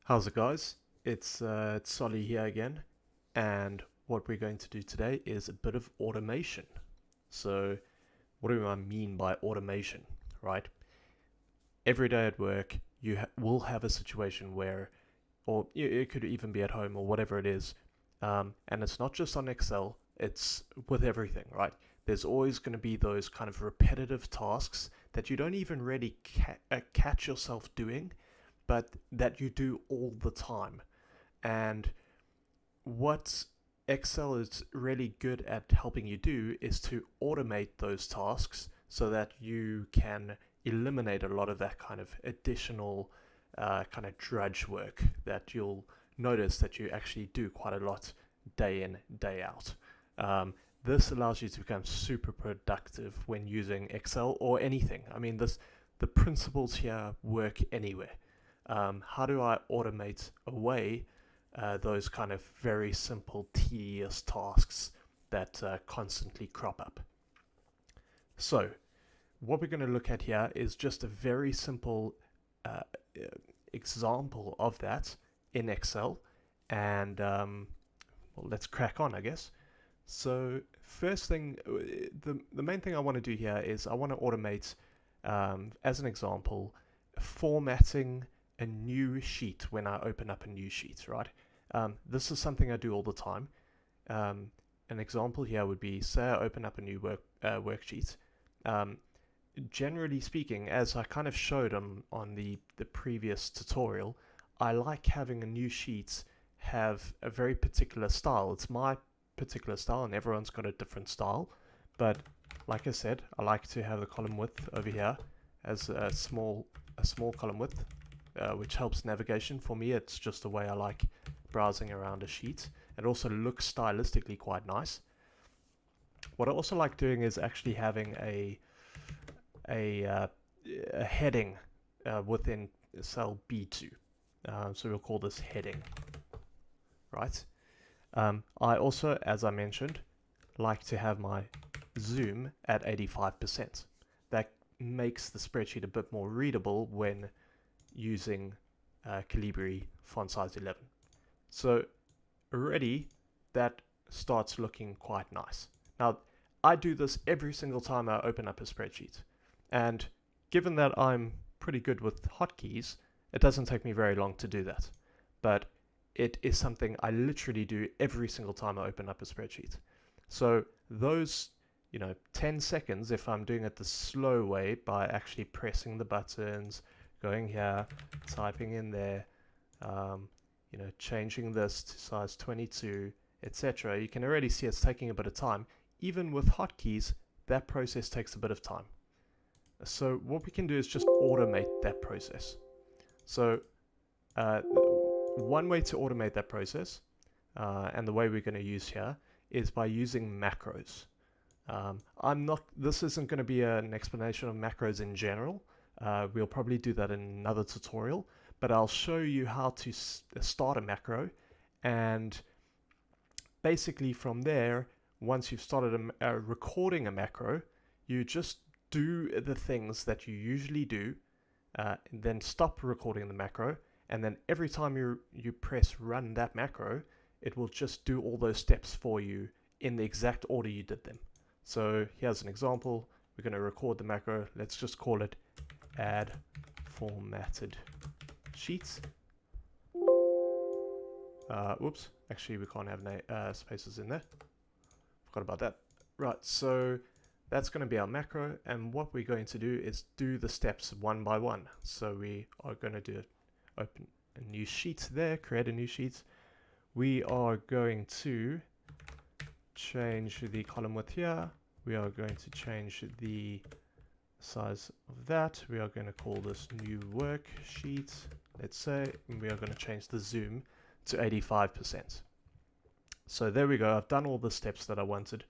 How's it, guys? It's Solly here again, and what we're going to do today is a bit of automation. So, what do I mean by automation, right? Every day at work, will have a situation where, or it could even be at home or whatever it is, and it's not just on Excel, it's with everything, right? There's always going to be those kind of repetitive tasks that you don't even really catch yourself doing, but that you do all the time. And what Excel is really good at helping you do is to automate those tasks so that you can eliminate a lot of that kind of additional kind of drudge work that you'll notice that you actually do quite a lot day in, day out. This allows you to become super productive when using Excel or anything. I mean, the principles here work anywhere. How do I automate away those kind of very simple, tedious tasks that constantly crop up? So, what we're going to look at here is just a very simple example of that in Excel. And well, let's crack on, I guess. So, first thing, the main thing I want to do here is I want to automate, as an example, formatting a new sheet when I open up a new sheet, right? This is something I do all the time. An example here would be, say I open up a new worksheet. Generally speaking, as I kind of showed on the previous tutorial, I like having a new sheet have a very particular style. It's my particular style, and everyone's got a different style. But like I said, I like to have the column width over here as a small column width. Which helps navigation. For me, it's just the way I like browsing around a sheet. It also looks stylistically quite nice. What I also like doing is actually having a heading within cell B2. So we'll call this heading, right? I also, as I mentioned, like to have my zoom at 85%. That makes the spreadsheet a bit more readable when using Calibri font size 11. So already that starts looking quite nice. Now, I do this every single time I open up a spreadsheet. And given that I'm pretty good with hotkeys, it doesn't take me very long to do that. But it is something I literally do every single time I open up a spreadsheet. So those 10 seconds, if I'm doing it the slow way by actually pressing the buttons, going here, typing in there, changing this to size 22, etc. You can already see it's taking a bit of time. Even with hotkeys, that process takes a bit of time. So what we can do is just automate that process. So one way to automate that process, and the way we're going to use here, is by using macros. This isn't going to be an explanation of macros in general. We'll probably do that in another tutorial, but I'll show you how to start a macro, and basically from there, once you've started recording a macro, you just do the things that you usually do, then stop recording the macro, and then every time you press run that macro, it will just do all those steps for you in the exact order you did them. So here's an example. We're going to record the macro. Let's just call it add formatted sheets. Whoops, actually we can't have spaces in there. Forgot about that. Right, so that's going to be our macro, and what we're going to do is do the steps one by one. So we are going to do it. Open a new sheet there, create a new sheet. We are going to change the column width here. We are going to change the size of that. We are going to call this new worksheet, let's say, and we are going to change the zoom to 85%. So there we go. I've done all the steps that I wanted.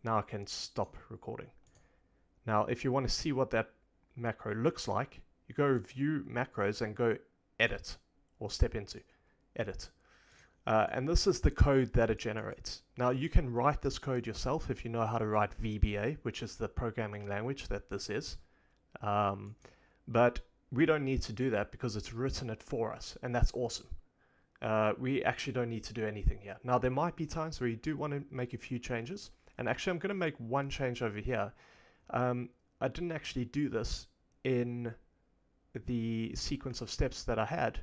Now I can stop recording. Now, if you want to see what that macro looks like, you go view macros and go edit, or step into edit. And this is the code that it generates. Now, you can write this code yourself if you know how to write VBA, which is the programming language that this is. But we don't need to do that because it's written it for us, and that's awesome. We actually don't need to do anything here. Now, there might be times where you do want to make a few changes, and actually I'm going to make one change over here. I didn't actually do this in the sequence of steps that I had,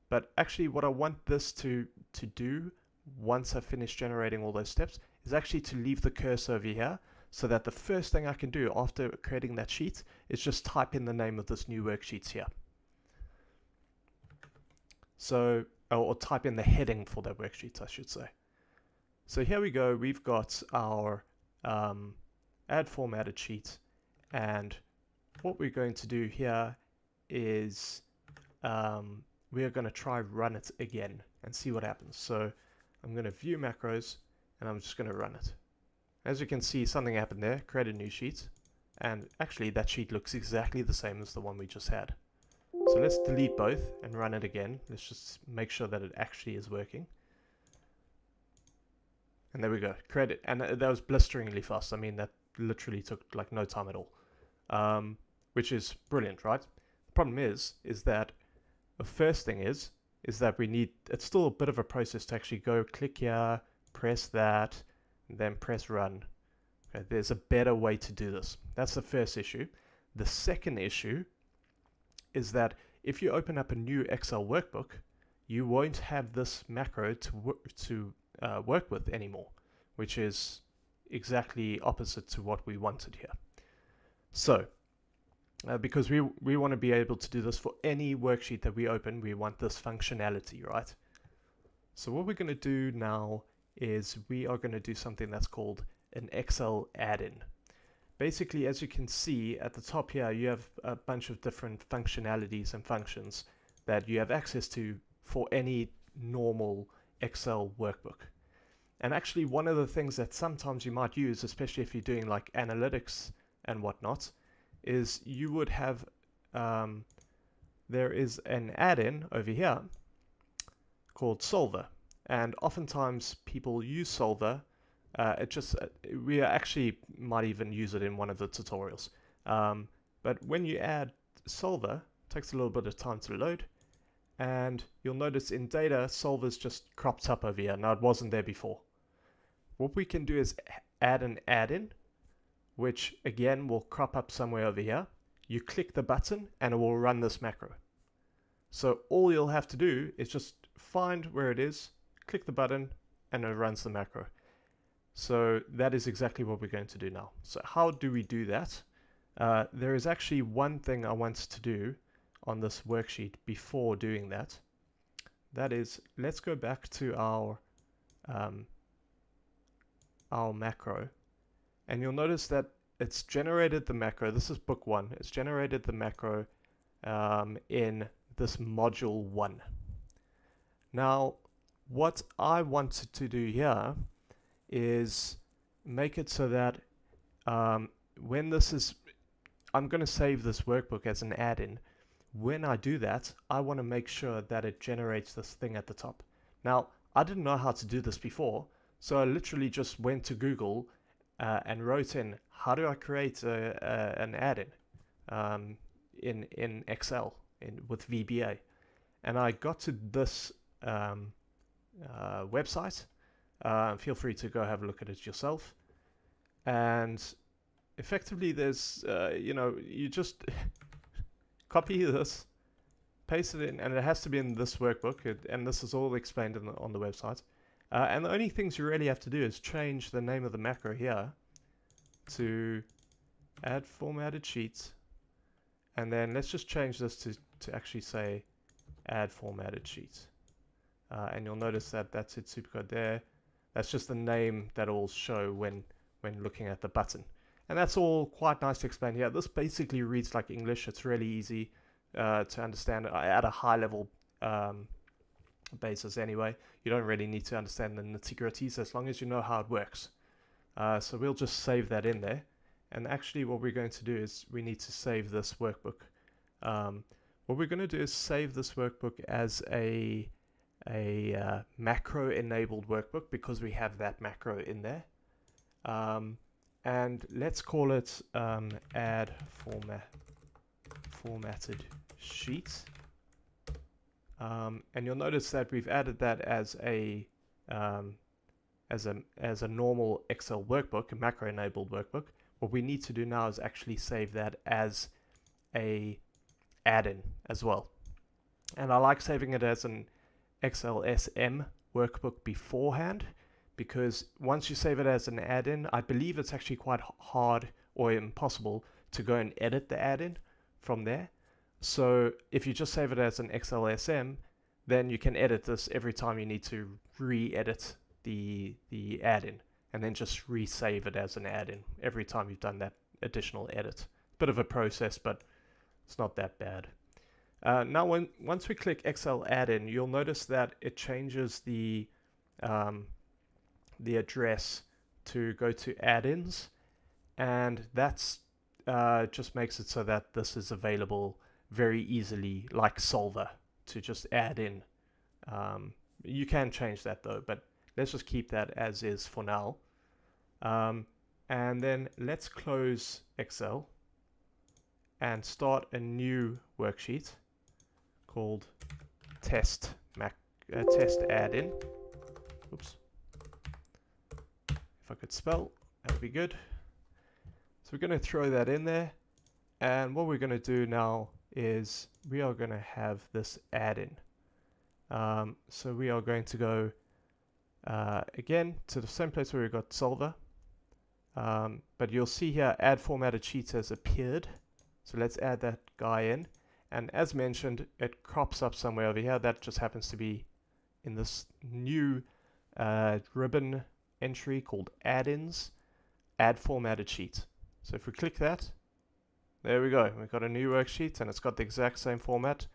but actually what I want this to do once I finish generating all those steps is actually to leave the cursor over here, so that the first thing I can do after creating that sheet is just type in the name of this new worksheet here. So, or type in the heading for that worksheet, I should say. So here we go, we've got our add formatted sheet, and what we're going to do here is we are going to try run it again and see what happens. So I'm going to view macros and I'm just going to run it. As you can see, something happened there. Create a new sheet, and actually that sheet looks exactly the same as the one we just had. So let's delete both and run it again. Let's just make sure that it actually is working. And there we go, create it. And that was blisteringly fast. I mean, that literally took like no time at all, which is brilliant, right? The problem is that the first thing is that we need, it's still a bit of a process to actually go click here, press that, and then press run. Okay, there's a better way to do this. That's the first issue. The second issue is that if you open up a new Excel workbook, you won't have this macro to work with anymore, which is exactly opposite to what we wanted here. So, because we want to be able to do this for any worksheet that we open, we want this functionality, right? So what we're going to do now is we are going to do something that's called an Excel add-in. Basically, as you can see at the top here, you have a bunch of different functionalities and functions that you have access to for any normal Excel workbook. And actually, one of the things that sometimes you might use, especially if you're doing like analytics and whatnot, is you would have, there is an add-in over here called Solver. And oftentimes people use Solver. We actually might even use it in one of the tutorials. But when you add Solver, it takes a little bit of time to load. And you'll notice in data, Solver's just cropped up over here. Now, it wasn't there before. What we can do is add an add-in, which again will crop up somewhere over here. You click the button and it will run this macro. So all you'll have to do is just find where it is, click the button, and it runs the macro. So that is exactly what we're going to do now. So how do we do that? There is actually one thing I want to do on this worksheet before doing that. That is, let's go back to our macro, and you'll notice that it's generated the macro. This is book 1. It's generated the macro in this module 1. Now, what I wanted to do here is make it so that when this is, I'm going to save this workbook as an add-in. When I do that, I want to make sure that it generates this thing at the top. Now, I didn't know how to do this before, so I literally just went to Google and wrote in, how do I create an add-in in Excel with VBA? And I got to this website. Feel free to go have a look at it yourself. And effectively, there's, you just copy this, paste it in, and it has to be in this workbook, and this is all explained on the website. And the only things you really have to do is change the name of the macro here to add formatted sheets, and then let's just change this to actually say add formatted sheets. And you'll notice that that's it, supercode there. That's just the name that will show when looking at the button. And that's all quite nice to explain here. This basically reads like English. It's really easy to understand at a high level basis anyway. You don't really need to understand the nitty-gritties as long as you know how it works. So we'll just save that in there. And actually what we're going to do is we need to save this workbook. What we're going to do is save this workbook as a macro-enabled workbook because we have that macro in there. And let's call it add formatted sheet. And you'll notice that we've added that as a normal Excel workbook, a macro-enabled workbook. What we need to do now is actually save that as a add-in as well. And I like saving it as an XLSM workbook beforehand, because once you save it as an add-in, I believe it's actually quite hard or impossible to go and edit the add-in from there. So if you just save it as an XLSM, then you can edit this every time you need to re-edit the add-in, and then just resave it as an add-in every time you've done that additional edit. Bit of a process, but it's not that bad. Now, once we click Excel add-in, you'll notice that it changes the address to go to Addins, and that's just makes it so that this is available very easily, like Solver, to just add in. You can change that though, but let's just keep that as is for now. And then let's close Excel and start a new worksheet called test add-in. Oops. If I could spell, that would be good. So we're going to throw that in there, and what we're going to do now is we are going to have this add-in. So we are going to go again to the same place where we got Solver, but you'll see here add formatted sheets has appeared. So let's add that guy in, and as mentioned, it crops up somewhere over here. That just happens to be in this new ribbon entry called Addins, add formatted sheet. So if we click that, there we go. We've got a new worksheet, and it's got the exact same format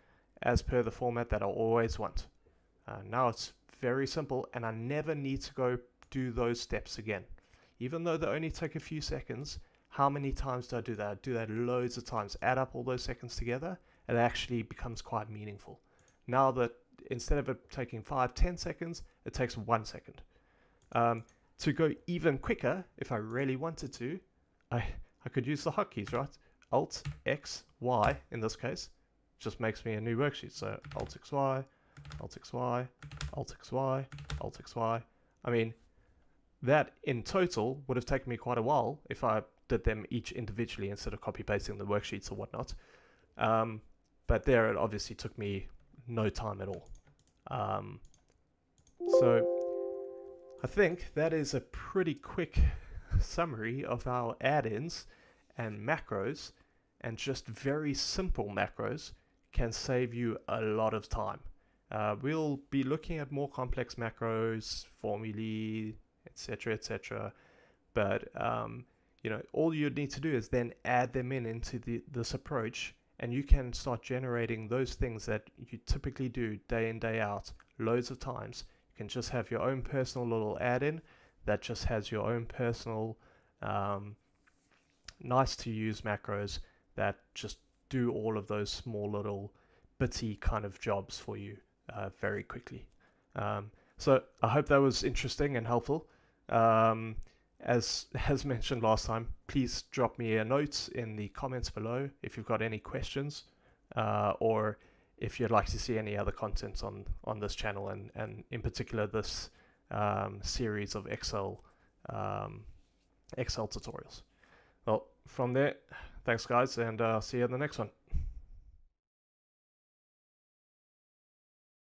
as per the format that I always want. Now it's very simple, and I never need to go do those steps again. Even though they only take a few seconds, how many times do I do that? I do that loads of times. Add up all those seconds together, and it actually becomes quite meaningful. Now that instead of it taking 5-10 seconds, it takes 1 second. To go even quicker, if I really wanted to, I could use the hotkeys, right? Alt X Y in this case just makes me a new worksheet. So Alt X Y, Alt X Y, Alt X Y, Alt X Y. I mean, that in total would have taken me quite a while if I did them each individually instead of copy pasting the worksheets or whatnot. But there it obviously took me no time at all. So I think that is a pretty quick summary of our add-ins and macros, and just very simple macros can save you a lot of time. We'll be looking at more complex macros, formulae, etc. But all you need to do is then add them into this approach, and you can start generating those things that you typically do day in, day out, loads of times. You can just have your own personal little add-in that just has your own personal nice to use macros that just do all of those small little bitty kind of jobs for you very quickly. So I hope that was interesting and helpful. As mentioned last time, please drop me a note in the comments below if you've got any questions, or if you'd like to see any other content on this channel, and in particular this series of Excel tutorials. Well, from there, thanks guys, and see you in the next one.